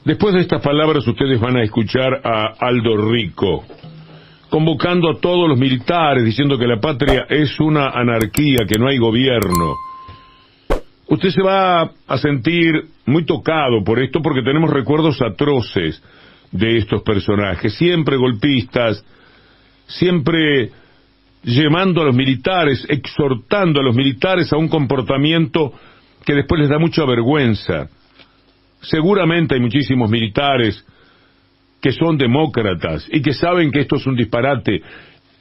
Después de estas palabras ustedes van a escuchar a Aldo Rico, convocando a todos los militares, diciendo que la patria es una anarquía, que no hay gobierno. Usted se va a sentir muy tocado por esto, porque tenemos recuerdos atroces de estos personajes, siempre golpistas, siempre llamando a los militares, exhortando a los militares a un comportamiento que después les da mucha vergüenza. Seguramente hay muchísimos militares que son demócratas y que saben que esto es un disparate.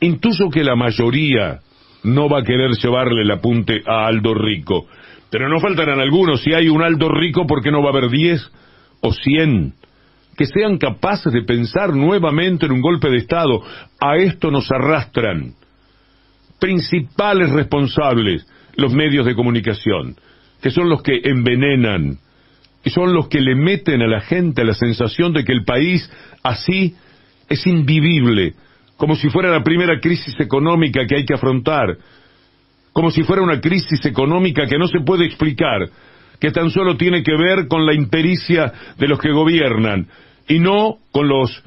Intuyo que la mayoría no va a querer llevarle el apunte a Aldo Rico, pero no faltarán algunos. Si hay un Aldo Rico, ¿por qué no va a haber 10 o 100 que sean capaces de pensar nuevamente en un golpe de Estado? A esto nos arrastran principales responsables, los medios de comunicación, que son los que envenenan, y son los que le meten a la gente la sensación de que el país así es invivible, como si fuera la primera crisis económica que hay que afrontar, como si fuera una crisis económica que no se puede explicar, que tan solo tiene que ver con la impericia de los que gobiernan, y no con los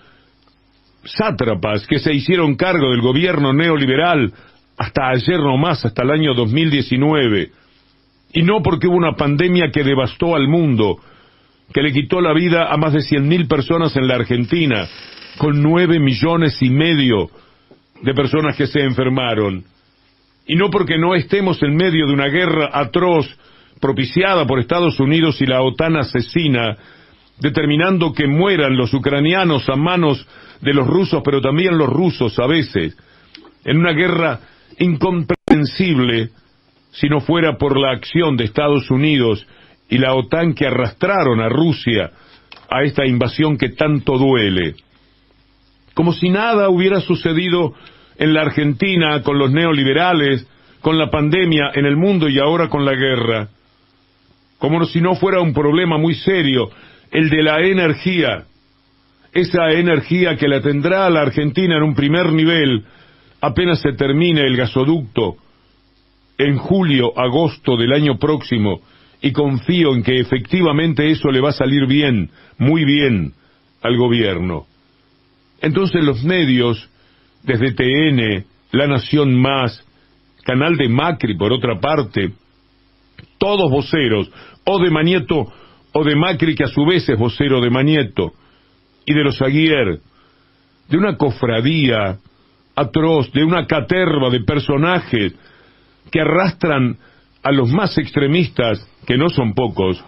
sátrapas que se hicieron cargo del gobierno neoliberal hasta ayer nomás, hasta el año 2019, y no porque hubo una pandemia que devastó al mundo, que le quitó la vida a más de 100.000 personas en la Argentina, con 9,5 millones de personas que se enfermaron, y no porque no estemos en medio de una guerra atroz propiciada por Estados Unidos y la OTAN asesina, determinando que mueran los ucranianos a manos de los rusos, pero también los rusos a veces, en una guerra incomprensible, si no fuera por la acción de Estados Unidos y la OTAN que arrastraron a Rusia a esta invasión que tanto duele. Como si nada hubiera sucedido en la Argentina con los neoliberales, con la pandemia en el mundo y ahora con la guerra. Como si no fuera un problema muy serio, el de la energía. Esa energía que la tendrá la Argentina en un primer nivel apenas se termine el gasoducto en julio, agosto del año próximo, y confío en que efectivamente eso le va a salir bien, muy bien, al gobierno. Entonces los medios, desde TN, La Nación Más, canal de Macri por otra parte, todos voceros, o de Manieto o de Macri, que a su vez es vocero de Manieto, y de los Aguier, de una cofradía atroz, de una caterva de personajes que arrastran a los más extremistas, que no son pocos,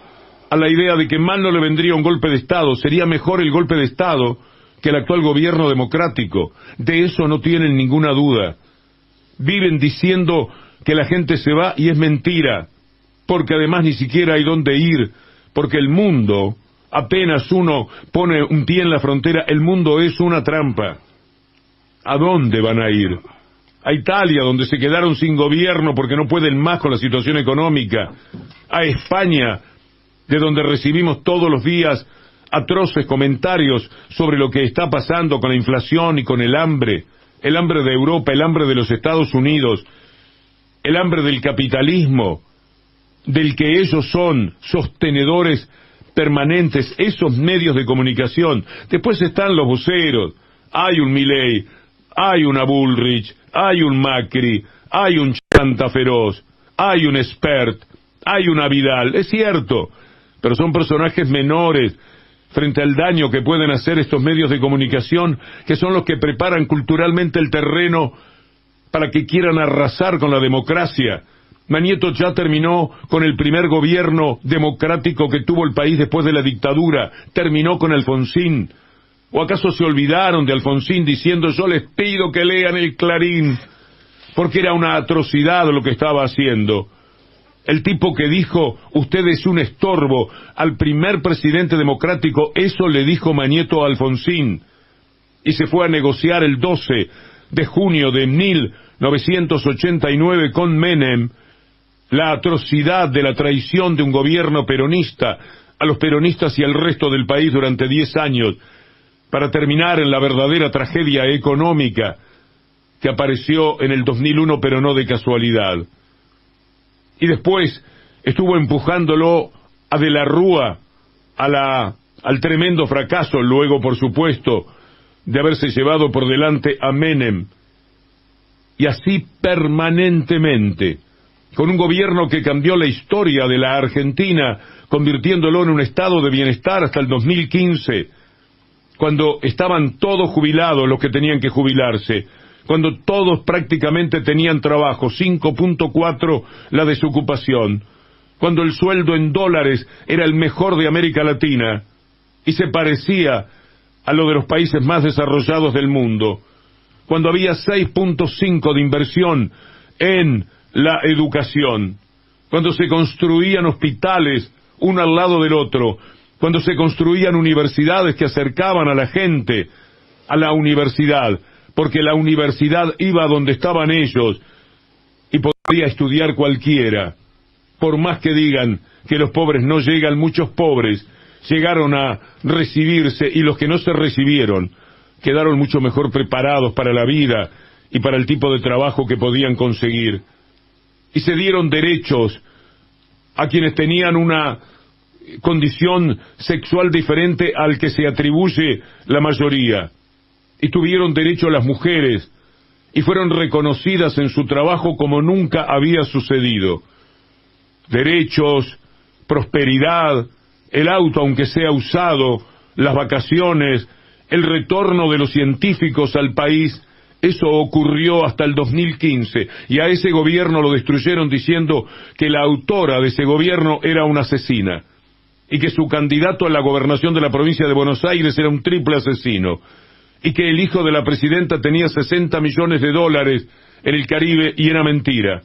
a la idea de que mal no le vendría un golpe de Estado, sería mejor el golpe de Estado que el actual gobierno democrático. De eso no tienen ninguna duda. Viven diciendo que la gente se va y es mentira, porque además ni siquiera hay dónde ir, porque el mundo, apenas uno pone un pie en la frontera, el mundo es una trampa. ¿A dónde van a ir? A Italia, donde se quedaron sin gobierno porque no pueden más con la situación económica. A España, de donde recibimos todos los días atroces comentarios sobre lo que está pasando con la inflación y con el hambre de Europa, el hambre de los Estados Unidos, el hambre del capitalismo, del que ellos son sostenedores permanentes, esos medios de comunicación. Después están los voceros, hay un Milei, hay una Bullrich, hay un Macri, hay un Chanta Feroz, hay un Spert, hay una Vidal, es cierto, pero son personajes menores frente al daño que pueden hacer estos medios de comunicación, que son los que preparan culturalmente el terreno para que quieran arrasar con la democracia. Manieto ya terminó con el primer gobierno democrático que tuvo el país después de la dictadura, terminó con Alfonsín. ¿O acaso se olvidaron de Alfonsín diciendo: yo les pido que lean el Clarín? Porque era una atrocidad lo que estaba haciendo. El tipo que dijo: usted es un estorbo, al primer presidente democrático, eso le dijo Manieto a Alfonsín. Y se fue a negociar el 12 de junio de 1989 con Menem la atrocidad de la traición de un gobierno peronista a los peronistas y al resto del país durante 10 años, para terminar en la verdadera tragedia económica que apareció en el 2001, pero no de casualidad. Y después estuvo empujándolo a De la Rúa a la al tremendo fracaso, luego por supuesto, de haberse llevado por delante a Menem, y así permanentemente, con un gobierno que cambió la historia de la Argentina, convirtiéndolo en un estado de bienestar hasta el 2015, cuando estaban todos jubilados los que tenían que jubilarse, cuando todos prácticamente tenían trabajo, 5.4 la desocupación, cuando el sueldo en dólares era el mejor de América Latina y se parecía a lo de los países más desarrollados del mundo, cuando había 6.5 de inversión en la educación, cuando se construían hospitales uno al lado del otro, cuando se construían universidades que acercaban a la gente a la universidad, porque la universidad iba donde estaban ellos y podía estudiar cualquiera. Por más que digan que los pobres no llegan, muchos pobres llegaron a recibirse y los que no se recibieron quedaron mucho mejor preparados para la vida y para el tipo de trabajo que podían conseguir. Y se dieron derechos a quienes tenían una condición sexual diferente al que se atribuye la mayoría. Y tuvieron derecho a las mujeres y fueron reconocidas en su trabajo como nunca había sucedido. Derechos, prosperidad, el auto aunque sea usado, las vacaciones, el retorno de los científicos al país, eso ocurrió hasta el 2015, y a ese gobierno lo destruyeron diciendo que la autora de ese gobierno era una asesina, y que su candidato a la gobernación de la provincia de Buenos Aires era un triple asesino, y que el hijo de la presidenta tenía 60 millones de dólares en el Caribe, y era mentira.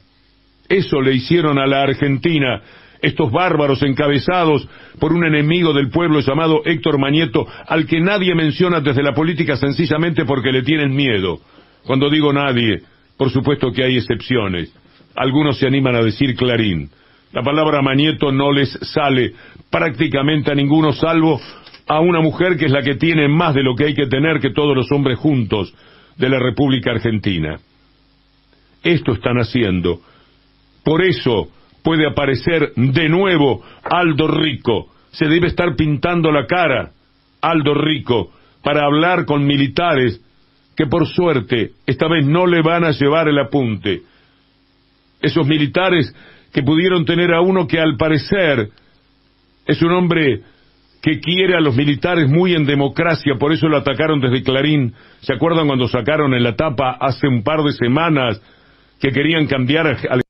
Eso le hicieron a la Argentina estos bárbaros encabezados por un enemigo del pueblo llamado Héctor Mañeto, al que nadie menciona desde la política sencillamente porque le tienen miedo. Cuando digo nadie, por supuesto que hay excepciones. Algunos se animan a decir Clarín. La palabra Mañeto no les sale prácticamente a ninguno, salvo a una mujer que es la que tiene más de lo que hay que tener que todos los hombres juntos de la República Argentina. Esto están haciendo. Por eso puede aparecer de nuevo Aldo Rico. Se debe estar pintando la cara Aldo Rico para hablar con militares que por suerte esta vez no le van a llevar el apunte. Esos militares que pudieron tener a uno que al parecer es un hombre que quiere a los militares muy en democracia, por eso lo atacaron desde Clarín. ¿Se acuerdan cuando sacaron en la tapa hace un par de semanas que querían cambiar al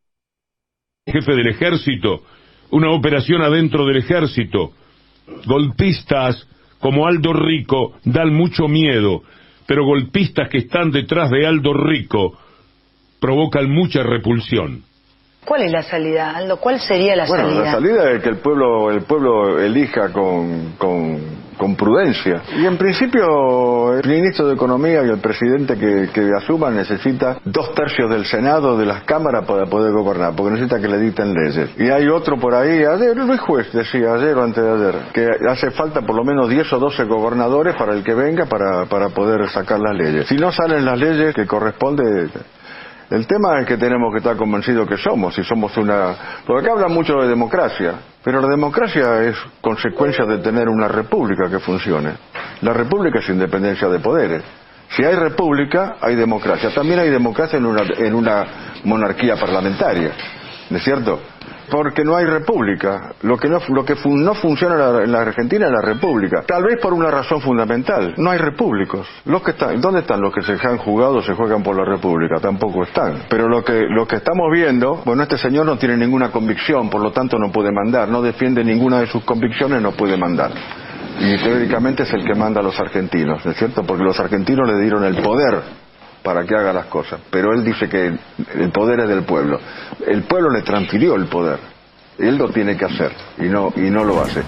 jefe del ejército? Una operación adentro del ejército. Golpistas como Aldo Rico dan mucho miedo, pero golpistas que están detrás de Aldo Rico provocan mucha repulsión. ¿Cuál es la salida, Aldo? ¿Cuál sería la salida? Bueno, la salida es que el pueblo elija con prudencia. Y en principio el ministro de Economía y el presidente que asuma necesita 2/3 del Senado, de las cámaras para poder gobernar, porque necesita que le dicten leyes. Y hay otro por ahí, Luis Juez decía ayer o antes de ayer, que hace falta por lo menos 10 o 12 gobernadores para el que venga para poder sacar las leyes. Si no salen las leyes que corresponde... El tema es que tenemos que estar convencidos que somos, si somos una... Porque acá hablan mucho de democracia, pero la democracia es consecuencia de tener una república que funcione. La república es independencia de poderes. Si hay república, hay democracia. También hay democracia en una monarquía parlamentaria, ¿no es cierto? Porque no hay república. Lo que no funciona en la Argentina es la república. Tal vez por una razón fundamental. No hay repúblicos. ¿Dónde están los que se han jugado, se juegan por la república? Tampoco están. Pero lo que estamos viendo, bueno, este señor no tiene ninguna convicción, por lo tanto no puede mandar. No defiende ninguna de sus convicciones, no puede mandar. Y teóricamente es el que manda a los argentinos, ¿no es cierto? Porque los argentinos le dieron el poder para que haga las cosas, pero él dice que el poder es del pueblo. El pueblo le transfirió el poder, él lo tiene que hacer y no lo hace.